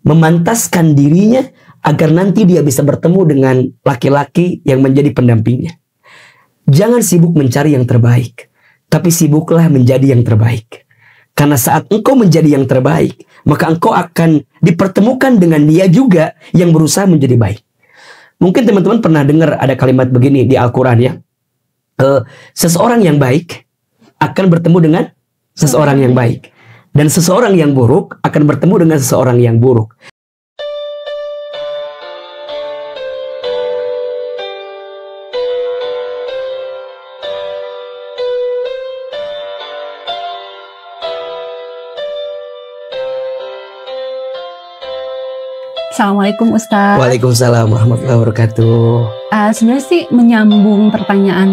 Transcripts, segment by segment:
memantaskan dirinya agar nanti dia bisa bertemu dengan laki-laki yang menjadi pendampingnya. Jangan sibuk mencari yang terbaik, tapi sibuklah menjadi yang terbaik. Karena saat engkau menjadi yang terbaik, maka engkau akan dipertemukan dengan dia juga yang berusaha menjadi baik. Mungkin teman-teman pernah dengar ada kalimat begini di Al-Quran ya. Seseorang yang baik akan bertemu dengan seseorang yang baik. Dan seseorang yang buruk akan bertemu dengan seseorang yang buruk. Assalamualaikum Ustaz. Waalaikumsalam warahmatullahi wabarakatuh. Sebenarnya sih menyambung pertanyaan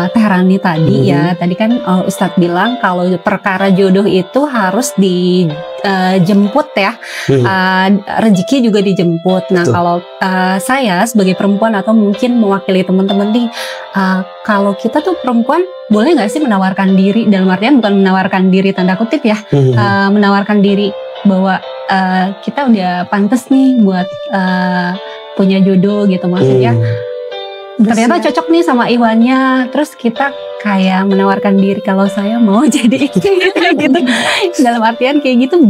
Teh Rani tadi ya. Tadi kan Ustadz bilang kalau perkara jodoh itu harus dijemput ya. Rezeki juga dijemput. Nah, kalau saya sebagai perempuan atau mungkin mewakili teman-teman nih, kalau kita tuh perempuan boleh nggak sih menawarkan diri, dalam artian bukan menawarkan diri tanda kutip ya, menawarkan diri bahwa kita udah pantas nih buat punya jodoh gitu, maksudnya ternyata cocok nih sama Iwannya, terus kita kayak menawarkan diri kalau saya mau jadi gitu. Dalam artian kayak gitu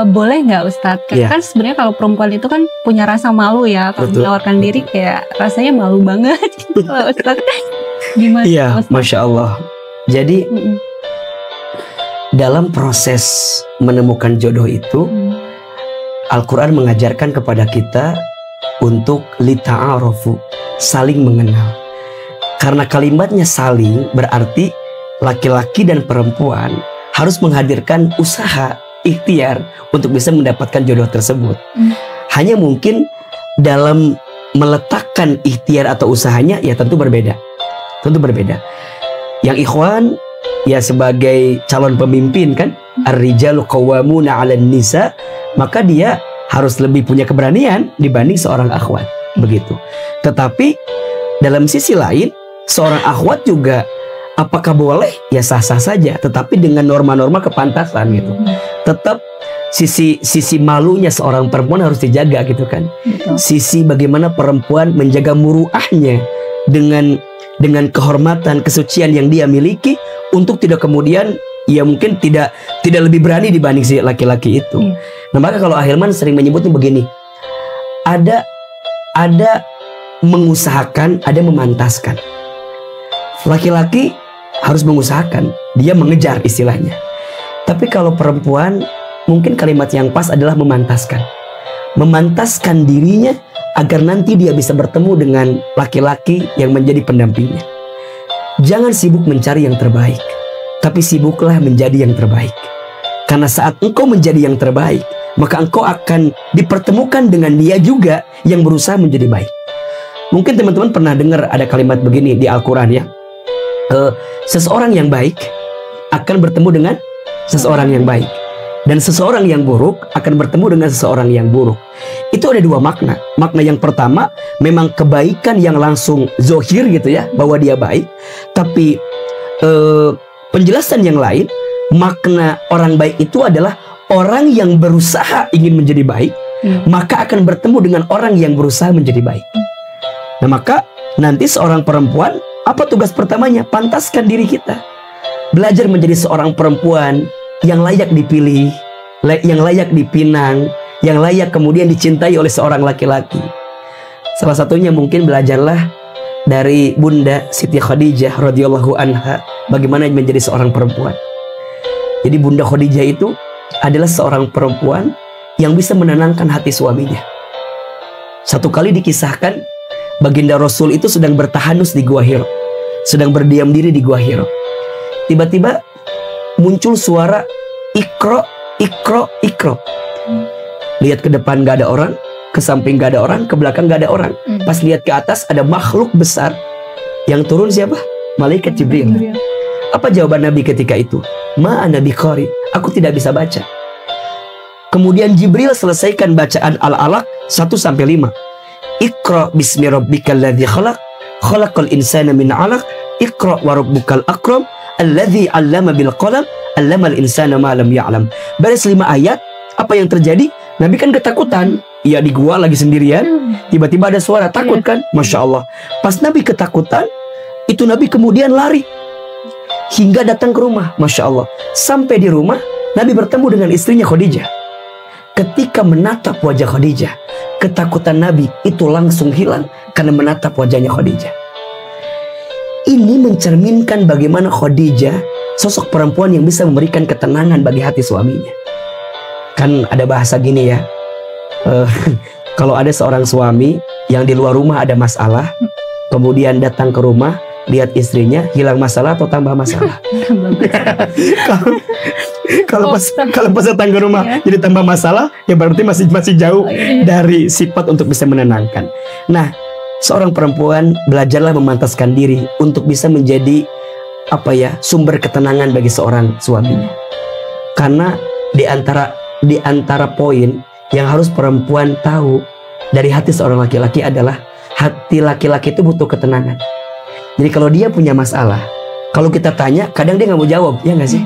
boleh nggak Ustadz? Karena kan sebenarnya kalau perempuan itu kan punya rasa malu ya, kalau menawarkan diri kayak rasanya malu banget gitu Ustadz. Gimana? Iya, Masya Allah. Jadi dalam proses menemukan jodoh itu, Al-Quran mengajarkan kepada kita untuk lita'arofu, saling mengenal. Karena kalimatnya saling berarti laki-laki dan perempuan harus menghadirkan usaha, ikhtiar untuk bisa mendapatkan jodoh tersebut. Hanya mungkin dalam meletakkan ikhtiar atau usahanya ya tentu berbeda. Tentu berbeda. Yang ikhwan ya sebagai calon pemimpin kan, ar-rijalu qawwamuna 'alan nisa, maka dia harus lebih punya keberanian dibanding seorang akhwat, begitu. Tetapi dalam sisi lain, seorang akhwat juga apakah boleh? Ya sah-sah saja, tetapi dengan norma-norma kepantasan gitu. Tetap sisi malunya seorang perempuan harus dijaga gitu kan. Sisi bagaimana perempuan menjaga muruahnya dengan kehormatan, kesucian yang dia miliki, untuk tidak kemudian ya mungkin tidak lebih berani dibanding si laki-laki itu. Nah, maka kalau Ahilman sering menyebutnya begini, ada mengusahakan, ada memantaskan. Laki-laki harus mengusahakan, dia mengejar istilahnya. Tapi kalau perempuan, mungkin kalimat yang pas adalah memantaskan. Memantaskan dirinya agar nanti dia bisa bertemu dengan laki-laki yang menjadi pendampingnya. Jangan sibuk mencari yang terbaik, tapi sibuklah menjadi yang terbaik. Karena saat engkau menjadi yang terbaik, maka engkau akan dipertemukan dengan dia juga yang berusaha menjadi baik. Mungkin teman-teman pernah dengar ada kalimat begini di Al-Quran ya. Seseorang yang baik akan bertemu dengan seseorang yang baik. Dan seseorang yang buruk akan bertemu dengan seseorang yang buruk. Itu ada dua makna. Makna yang pertama, memang kebaikan yang langsung zohir gitu ya, bahwa dia baik. Tapi penjelasan yang lain, makna orang baik itu adalah orang yang berusaha ingin menjadi baik, maka akan bertemu dengan orang yang berusaha menjadi baik. Nah, maka nanti seorang perempuan, apa tugas pertamanya? Pantaskan diri kita. Belajar menjadi seorang perempuan yang layak dipilih, yang layak dipinang, yang layak kemudian dicintai oleh seorang laki-laki. Salah satunya mungkin belajarlah dari Bunda Siti Khadijah radhiyallahu anha, bagaimana menjadi seorang perempuan. Jadi Bunda Khadijah itu adalah seorang perempuan yang bisa menenangkan hati suaminya. Satu kali dikisahkan, baginda Rasul itu sedang bertahanus di Gua Hira, sedang berdiam diri di Gua Hira. Tiba-tiba muncul suara ikro, ikro, ikro. Lihat ke depan gak ada orang, ke samping gak ada orang, ke belakang gak ada orang. Pas lihat ke atas ada makhluk besar. Yang turun siapa? Malaikat Jibril. Apa jawaban Nabi ketika itu? Ma ana biqari, aku tidak bisa baca. Kemudian Jibril selesaikan bacaan Al-Alaq 1-5. Iqra bismi rabbikal ladzi khalaq, khalaqal insana min 'alaq, iqra wa rabbukal akram, alladzi 'allama bil qalam, 'allamal insana ma lam ya'lam. Beres 5 ayat, apa yang terjadi? Nabi kan ketakutan. Ya di gua lagi sendirian, tiba-tiba ada suara, takut kan? Masya Allah. Pas Nabi ketakutan, itu Nabi kemudian lari hingga datang ke rumah. Masya Allah. Sampai di rumah, Nabi bertemu dengan istrinya Khadijah. Ketika menatap wajah Khadijah, ketakutan Nabi itu langsung hilang karena menatap wajahnya Khadijah. Ini mencerminkan bagaimana Khadijah sosok perempuan yang bisa memberikan ketenangan bagi hati suaminya. Kan ada bahasa gini ya, kalau ada seorang suami yang di luar rumah ada masalah, kemudian datang ke rumah, lihat istrinya, hilang masalah atau tambah masalah? Kalau pas datang ke rumah jadi tambah masalah, ya berarti masih jauh dari sifat untuk bisa menenangkan. Nah, seorang perempuan belajarlah memantaskan diri untuk bisa menjadi sumber ketenangan bagi seorang suaminya. Karena di antara poin yang harus perempuan tahu dari hati seorang laki-laki adalah hati laki-laki itu butuh ketenangan. Jadi kalau dia punya masalah, kalau kita tanya, kadang dia nggak mau jawab, ya nggak sih?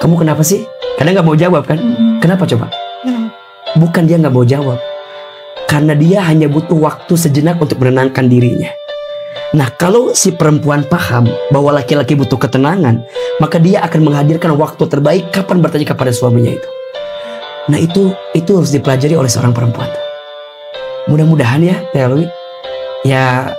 Kamu kenapa sih? Kadang nggak mau jawab kan? Kenapa coba? Bukan dia nggak mau jawab, karena dia hanya butuh waktu sejenak untuk menenangkan dirinya. Nah, kalau si perempuan paham bahwa laki-laki butuh ketenangan, maka dia akan menghadirkan waktu terbaik kapan bertanya kepada suaminya itu. Nah, itu harus dipelajari oleh seorang perempuan. Mudah-mudahan ya, Teh Elwi, ya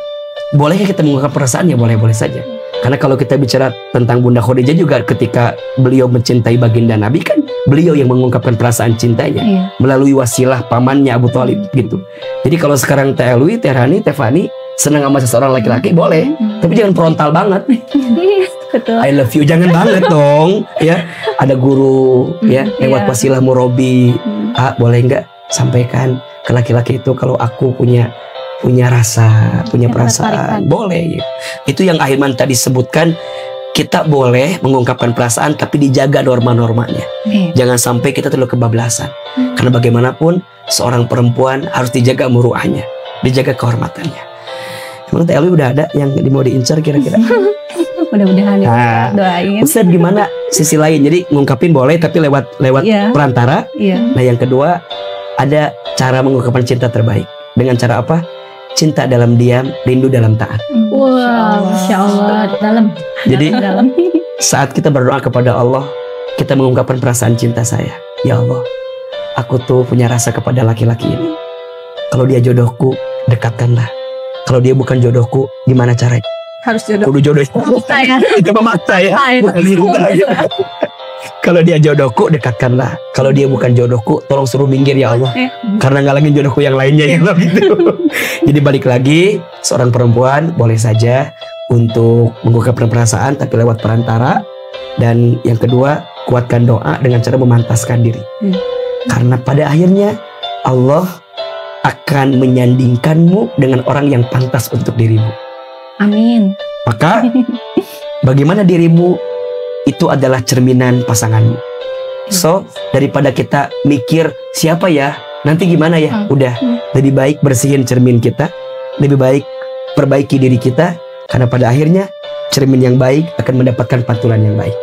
bolehkah kita mengungkapkan perasaan? Ya boleh-boleh saja. Karena kalau kita bicara tentang Bunda Khadijah juga, ketika beliau mencintai baginda Nabi, kan beliau yang mengungkapkan perasaan cintanya melalui wasilah pamannya Abu Thalib gitu. Jadi kalau sekarang Teh Elwi, Teh Rani, Teh Fani senang sama seseorang laki-laki, boleh, tapi jangan frontal banget. Betul. I love you, jangan banget dong. Ya, ada guru ya lewat wasilah murabi. Boleh nggak sampaikan ke laki-laki itu kalau aku punya rasa, punya perasaan, boleh. Itu yang Ahilman tadi sebutkan. Kita boleh mengungkapkan perasaan, tapi dijaga norma-normanya. Jangan sampai kita terlalu kebablasan. Karena bagaimanapun seorang perempuan harus dijaga muruahnya, dijaga kehormatannya. Emang Teh Elwi udah ada yang mau diincar kira-kira? Mudah-mudahan ya, doain. Ustaz, gimana sisi lain? Jadi ngungkapin boleh, tapi lewat perantara. Nah, yang kedua, ada cara mengungkapkan cinta terbaik. Dengan cara apa? Cinta dalam diam, rindu dalam taat. Wow, Masya Allah, dalam. Jadi saat kita berdoa kepada Allah, kita mengungkapkan perasaan cinta saya. Ya Allah, aku tuh punya rasa kepada laki-laki ini. Kalau dia jodohku, dekatkanlah. Kalau dia bukan jodohku, gimana caranya? Harus jodoh. Kudu jodoh. Itu memaksa ya. Kalau dia jodohku, dekatkanlah. Kalau dia bukan jodohku, tolong suruh minggir ya Allah. Karena ngalangin jodohku yang lainnya gitu. Jadi balik lagi, seorang perempuan boleh saja untuk mengungkapkan perasaan, tapi lewat perantara. Dan yang kedua, kuatkan doa dengan cara memantaskan diri. Karena pada akhirnya Allah akan menyandingkanmu dengan orang yang pantas untuk dirimu. Amin. Maka bagaimana dirimu itu adalah cerminan pasanganmu. So, daripada kita mikir siapa ya, nanti gimana ya, udah lebih baik bersihin cermin kita, lebih baik perbaiki diri kita, karena pada akhirnya cermin yang baik akan mendapatkan pantulan yang baik.